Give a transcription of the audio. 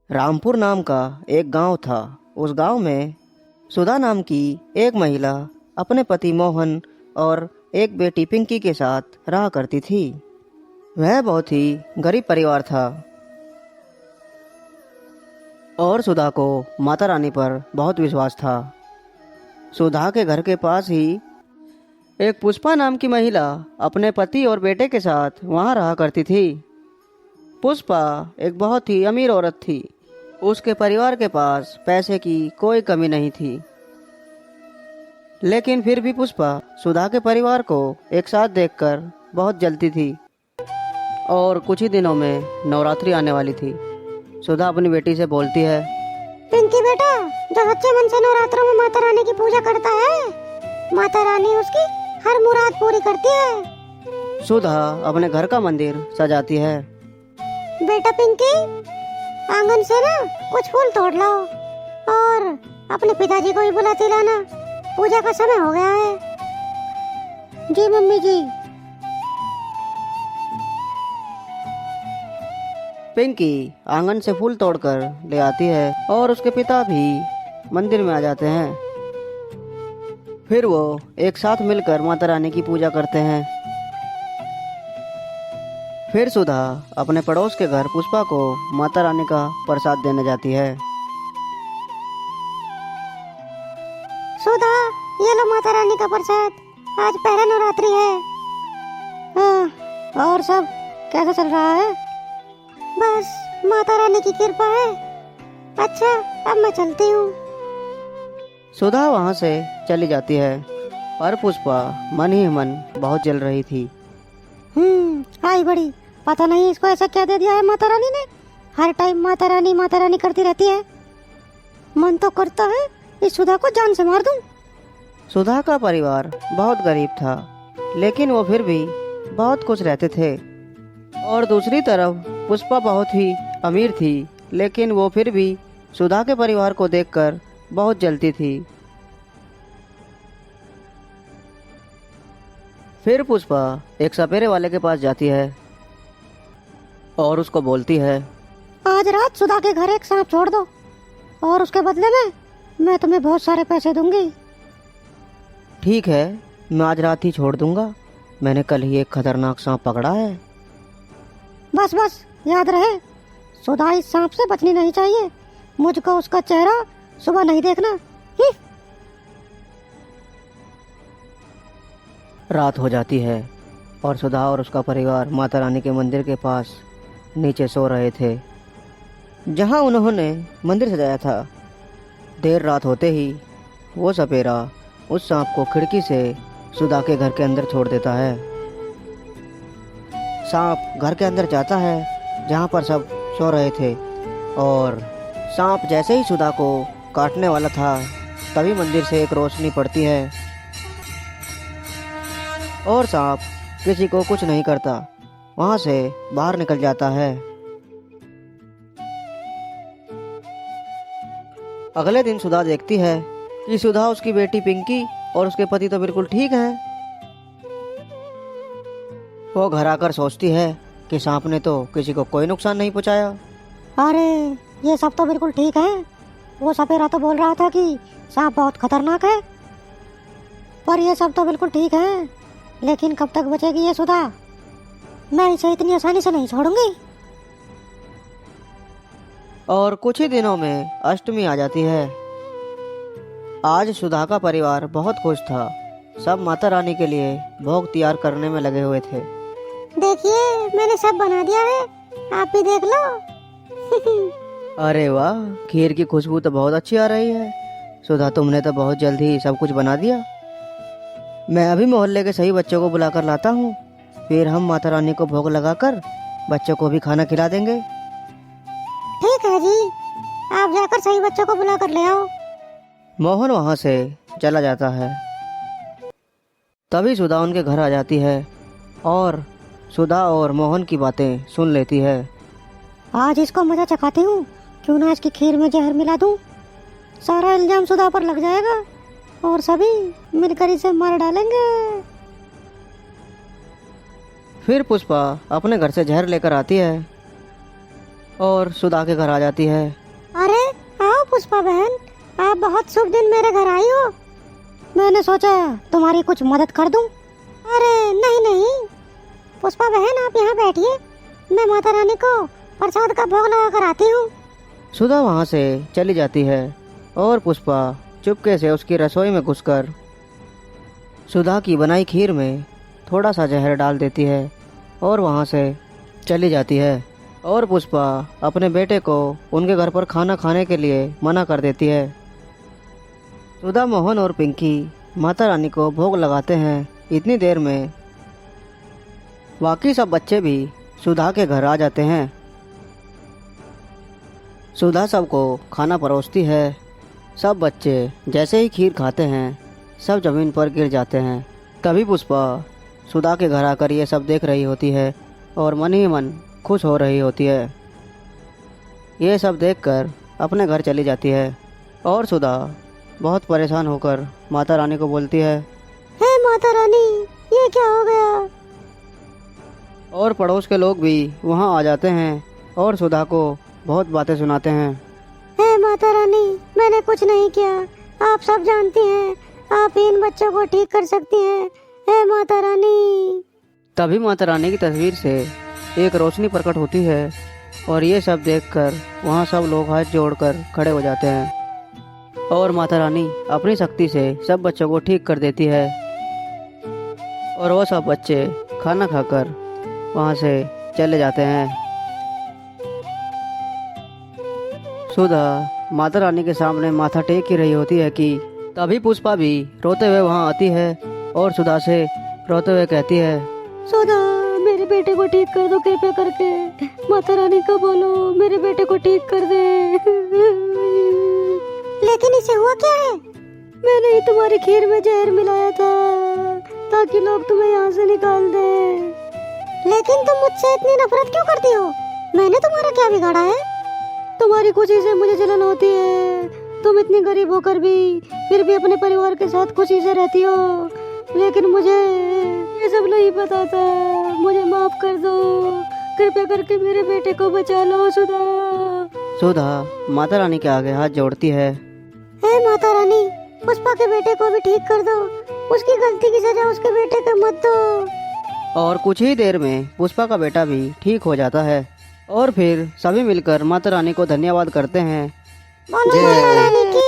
रामपुर नाम का एक गांव था। उस गांव में सुधा नाम की एक महिला अपने पति मोहन और एक बेटी पिंकी के साथ रहा करती थी। वह बहुत ही गरीब परिवार था और सुधा को माता रानी पर बहुत विश्वास था। सुधा के घर के पास ही एक पुष्पा नाम की महिला अपने पति और बेटे के साथ वहां रहा करती थी। पुष्पा एक बहुत ही अमीर औरत थी। उसके परिवार के पास पैसे की कोई कमी नहीं थी, लेकिन फिर भी पुष्पा सुधा के परिवार को एक साथ देखकर बहुत जलती थी। और कुछ ही दिनों में नवरात्रि आने वाली थी। सुधा अपनी बेटी से बोलती है, पिंकी बेटा, जो सच्चे मन से नवरात्रों में माता रानी की पूजा करता है, माता रानी उसकी हर मुराद पूरी करती है। सुधा अपने घर का मंदिर सजाती है। बेटा पिंकी, आंगन से ना कुछ फूल तोड़ लाओ और अपने पिताजी को भी बुलाते लाना, पूजा का समय हो गया है। जी मम्मी जी। पिंकी आंगन से फूल तोड़कर ले आती है और उसके पिता भी मंदिर में आ जाते हैं। फिर वो एक साथ मिलकर माता रानी की पूजा करते हैं। फिर सुधा अपने पड़ोस के घर पुष्पा को माता रानी का प्रसाद देने जाती है। सुधा, ये लो माता रानी का प्रसाद, आज पहला नवरात्रि है। और सब कैसा चल रहा है? बस माता रानी की कृपा है। अच्छा, अब मैं चलती हूँ। सुधा वहाँ से चली जाती है और पुष्पा मन ही मन बहुत जल रही थी। आई बड़ी, पता नहीं इसको ऐसा क्या दे दिया है माता रानी ने। हर टाइम माता रानी करती रहती है। मन तो करता है इस सुधा को जान से मार दूं। सुधा का परिवार बहुत गरीब था, लेकिन वो फिर भी बहुत खुश रहते थे। और दूसरी तरफ पुष्पा बहुत ही अमीर थी, लेकिन वो फिर भी सुधा के परिवार को देखकर बहुत जलती थी। फिर पुष्पा एक सपेरे वाले के पास जाती है और उसको बोलती है, आज रात सुधा के घर एक सांप छोड़ दो और उसके बदले में मैं तुम्हें बहुत सारे पैसे दूंगी। ठीक है, मैं आज रात ही छोड़ दूंगा। मैंने कल ही एक खतरनाक सांप पकड़ा है। बस बस याद रहे, सुधा इस सांप से बचनी नहीं चाहिए। मुझको उसका चेहरा सुबह नहीं देखना। रात हो जाती है और सुधा और उसका परिवार माता रानी के मंदिर के पास नीचे सो रहे थे, जहां उन्होंने मंदिर सजाया था। देर रात होते ही वो सपेरा उस सांप को खिड़की से सुधा के घर के अंदर छोड़ देता है। सांप घर के अंदर जाता है जहां पर सब सो रहे थे, और सांप जैसे ही सुधा को काटने वाला था, तभी मंदिर से एक रोशनी पड़ती है और सांप किसी को कुछ नहीं करता, वहां से बाहर निकल जाता है। अगले दिन सुधा देखती है कि सुधा, उसकी बेटी पिंकी और उसके पति तो बिल्कुल ठीक हैं। वो घर आकर सोचती है कि सांप ने तो किसी को कोई नुकसान नहीं पहुंचाया। अरे ये सब तो बिल्कुल ठीक है। वो सपेरा तो बोल रहा था कि सांप बहुत खतरनाक है, पर ये सब तो बिल्कुल ठीक है। लेकिन कब तक बचेगी ये सुधा? मैं इसे इतनी आसानी से नहीं छोड़ूंगी। और कुछ ही दिनों में अष्टमी आ जाती है। आज सुधा का परिवार बहुत खुश था। सब माता रानी के लिए भोग तैयार करने में लगे हुए थे। देखिए, मैंने सब बना दिया है, आप भी देख लो। अरे वाह, खीर की खुशबू तो बहुत अच्छी आ रही है। सुधा, तुमने तो बहुत जल्दी सब कुछ बना दिया। मैं अभी मोहल्ले के सही बच्चों को बुलाकर लाता हूँ, फिर हम माता रानी को भोग लगाकर बच्चों को भी खाना खिला देंगे। ठीक है जी, आप जाकर सही बच्चों को बुला कर ले आओ। मोहन वहाँ से चला जाता है। तभी सुधा उनके घर आ जाती है और सुधा और मोहन की बातें सुन लेती है। आज इसको मजा चखाती हूँ, क्यों ना इसकी खीर में जहर मिला दूँ। सारा इल्जाम सुधा पर लग जाएगा और सभी मिलकर इसे मार डालेंगे। फिर पुष्पा अपने घर से जहर लेकर आती है और सुधा के घर आ जाती है। अरे आओ पुष्पा बहन, आप बहुत शुभ दिन मेरे घर आई हो। मैंने सोचा तुम्हारी कुछ मदद कर दूं। अरे नहीं नहीं पुष्पा बहन, आप यहाँ बैठिए, मैं माता रानी को प्रसाद का भोग लगा कर आती हूँ। सुधा वहाँ से चली जाती है और पुष्पा चुपके से उसकी रसोई में घुसकर सुधा की बनाई खीर में थोड़ा सा जहर डाल देती है और वहाँ से चली जाती है। और पुष्पा अपने बेटे को उनके घर पर खाना खाने के लिए मना कर देती है। सुधा, मोहन और पिंकी माता रानी को भोग लगाते हैं। इतनी देर में बाकी सब बच्चे भी सुधा के घर आ जाते हैं। सुधा सबको खाना परोसती है। सब बच्चे जैसे ही खीर खाते हैं सब जमीन पर गिर जाते हैं। तभी पुष्पा सुधा के घर आकर ये सब देख रही होती है और मन ही मन खुश हो रही होती है। ये सब देखकर अपने घर चली जाती है और सुधा बहुत परेशान होकर माता रानी को बोलती है, हे माता रानी, ये क्या हो गया? और पड़ोस के लोग भी वहाँ आ जाते हैं और सुधा को बहुत बातें सुनाते हैं। हे माता रानी, मैंने कुछ नहीं किया, आप सब जानती हैं, आप इन बच्चों को ठीक कर सकती हैं। हे माता रानी। तभी माता रानी की तस्वीर से एक रोशनी प्रकट होती है और ये सब देखकर वहाँ सब लोग हाथ जोड़कर खड़े हो जाते हैं और माता रानी अपनी शक्ति से सब बच्चों को ठीक कर देती है और वो सब बच्चे खाना खाकर वहाँ से चले जाते हैं। सुधा माता रानी के सामने माथा टेक ही रही होती है कि तभी पुष्पा भी रोते हुए वहाँ आती है और सुधा से रोते हुए कहती है, सुधा, मेरे बेटे को ठीक कर दो कृपया करके। माता रानी को बोलो मेरे बेटे को ठीक कर दे। लेकिन इसे हुआ क्या है? मैंने ही तुम्हारी खीर में जहर मिलाया था ताकि लोग तुम्हें यहाँ से निकाल दे। लेकिन तुम मुझसे इतनी नफरत क्यों करती हो? मैंने तुम्हारा क्या बिगाड़ा है? तुम्हारी खुशी से मुझे जलन होती है। तुम इतनी गरीब होकर भी फिर भी अपने परिवार के साथ खुशी से रहती हो, लेकिन मुझे ये सब नहीं पता था। मुझे माफ कर दो, कृपया करके मेरे बेटे को बचा लो सुधा। सुधा माता रानी के आगे हाथ जोड़ती है। हे माता रानी, पुष्पा के बेटे को भी ठीक कर दो, उसकी गलती की सजा उसके बेटे को मत दो। और कुछ ही देर में पुष्पा का बेटा भी ठीक हो जाता है और फिर सभी मिलकर माता रानी को धन्यवाद करते हैं। बोलो माता रानी की